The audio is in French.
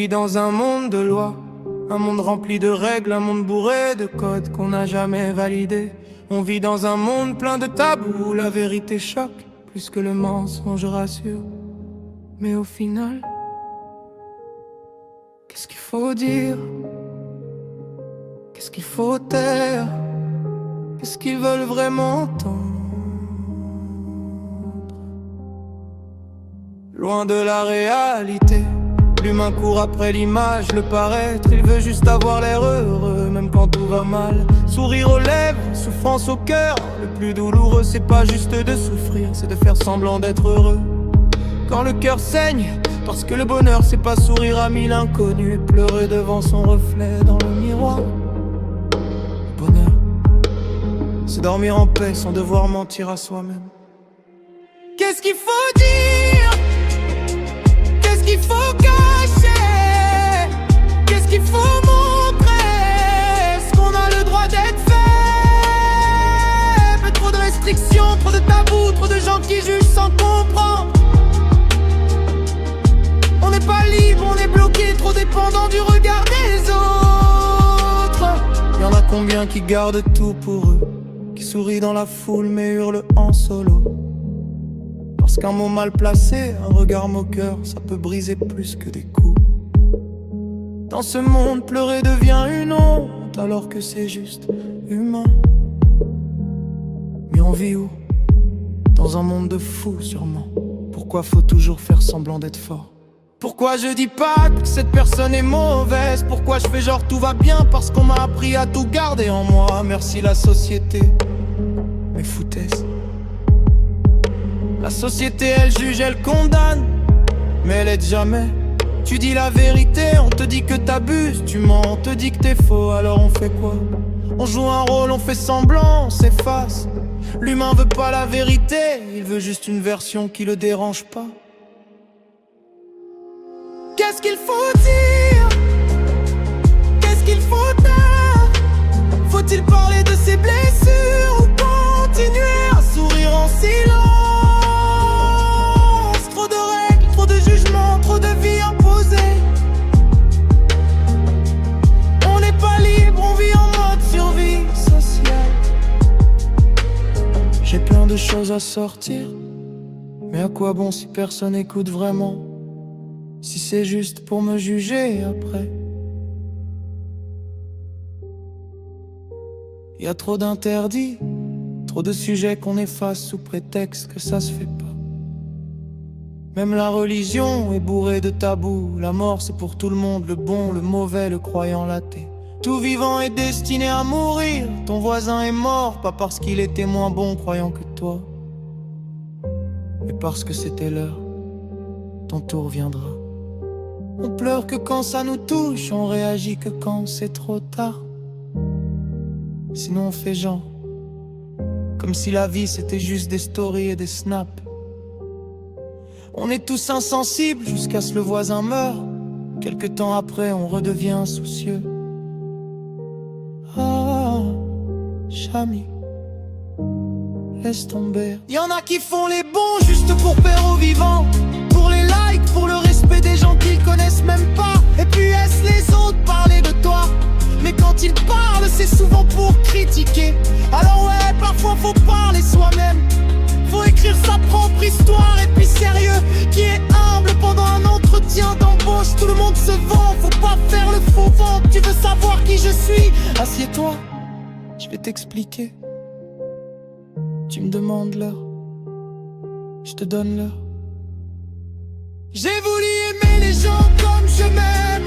vit dans un monde de lois, un monde rempli de règles, un monde bourré de codes qu'on n'a jamais validés. On vit dans un monde plein de tabous où la vérité choque plus que le mensonge rassure. Mais au final, qu'est-ce qu'il faut dire? Qu'est-ce qu'il faut taire? Qu'est-ce qu'ils veulent vraiment entendre? Loin de la réalité, l'humain court après l'image, le paraître. Il veut juste avoir l'air heureux, même quand tout va mal. Sourire aux lèvres, souffrance au cœur. Le plus douloureux, c'est pas juste de souffrir, c'est de faire semblant d'être heureux. Quand le cœur saigne, parce que le bonheur, c'est pas sourire à mille inconnus et pleurer devant son reflet dans le miroir. Le bonheur, c'est dormir en paix sans devoir mentir à soi-même. Qu'est-ce qu'il faut dire? Qu'est-ce qu'il faut cacher? Qu'est-ce qu'il faut montrer? Est-ce qu'on a le droit d'être faible? Trop de restrictions, trop de tabous, trop de gens qui jugent sans comprendre. On n'est pas libre, on est bloqué, trop dépendant du regard des autres. Y'en a combien qui gardent tout pour eux, qui sourient dans la foule mais hurlent en solo. Parce qu'un mot mal placé, un regard moqueur, ça peut briser plus que des coups. Dans ce monde, pleurer devient une honte, alors que c'est juste humain. Mais on vit où? Dans un monde de fous sûrement. Pourquoi faut toujours faire semblant d'être fort? Pourquoi je dis pas que cette personne est mauvaise? Pourquoi je fais genre tout va bien? Parce qu'on m'a appris à tout garder en moi. Merci la société, mes foutaises. La société elle juge, elle condamne, mais elle aide jamais. Tu dis la vérité, on te dit que t'abuses. Tu mens, on te dit que t'es faux, alors on fait quoi? On joue un rôle, on fait semblant, on s'efface. L'humain veut pas la vérité, il veut juste une version qui le dérange pas. Qu'est-ce qu'il faut dire? Qu'est-ce qu'il faut taire? Faut-il parler de ses blessures ou continuer à sourire en silence? Trop de règles, trop de jugements, trop de vies imposées. On n'est pas libre, on vit en mode survie sociale. J'ai plein de choses à sortir, mais à quoi bon si personne écoute vraiment? Si c'est juste pour me juger après. Y a trop d'interdits, trop de sujets qu'on efface sous prétexte que ça se fait pas. Même la religion est bourrée de tabous. La mort c'est pour tout le monde, le bon, le mauvais, le croyant, l'athée. Tout vivant est destiné à mourir. Ton voisin est mort, pas parce qu'il était moins bon croyant que toi, mais parce que c'était l'heure. Ton tour viendra. On pleure que quand ça nous touche, on réagit que quand c'est trop tard. Sinon on fait genre, comme si la vie c'était juste des stories et des snaps. On est tous insensibles jusqu'à ce que le voisin meure. Quelque temps après on redevient insoucieux. Ah, Chami, laisse tomber. Y'en a qui font les bons juste pour plaire aux vivants, pour les likes, pour le respect des gens qu'ils connaissent même pas. Et puis laisse les autres parler de toi, mais quand ils parlent c'est souvent pour critiquer. Alors ouais, parfois faut parler soi-même, faut écrire sa propre histoire. Et puis sérieux, qui est humble pendant un entretien d'embauche? Tout le monde se vend, faut pas faire le faux vent. Tu veux savoir qui je suis? Assieds-toi, je vais t'expliquer. Tu me demandes l'heure, je te donne l'heure. J'ai voulu aimer les gens comme je m'aime.